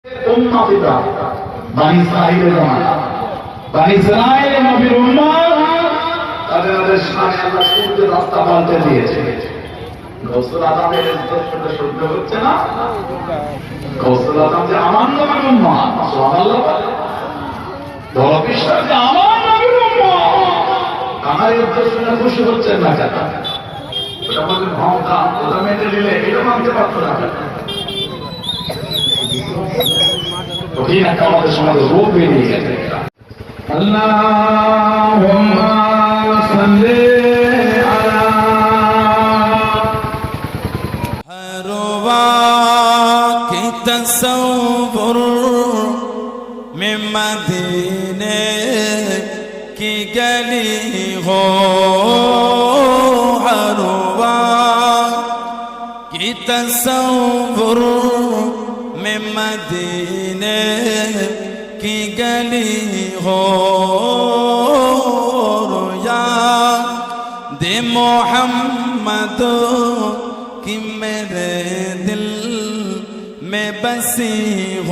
উম্মতিরা বনি ইসরাঈলের জামানা বনি ইসরাঈলের নবীর উম্মত তাদের সামনে আল্লাহ সূর্যের রাস্তা পাল্টে দিয়েছে। গৌসুল আজমের ইজ্জতটা সহ্য হচ্ছে না। গৌসুল আজম যে আমার নবীর উম্মত, সুবহানাল্লাহ, বড় বিশ্বাস যে আমার নবীর উম্মত, আমার ইজ্জত শুনে খুশি হচ্ছেন না কেন? ওটা বলতে ক্ষমতা, ওটা মেনে নিলে এটা মানতে পারতো না কেন? কঠিন একটা আমাদের সমাজে রূপ বেরিয়ে গেছে। আল্লাহুম্মা সাল্লি আলা हरवा की तसव्वुर में मदीने की गली हो, हरवा की तसव्वुर में मदीने की गली हो, याद मोहम्मद कि मेरे दिल में बसी हो।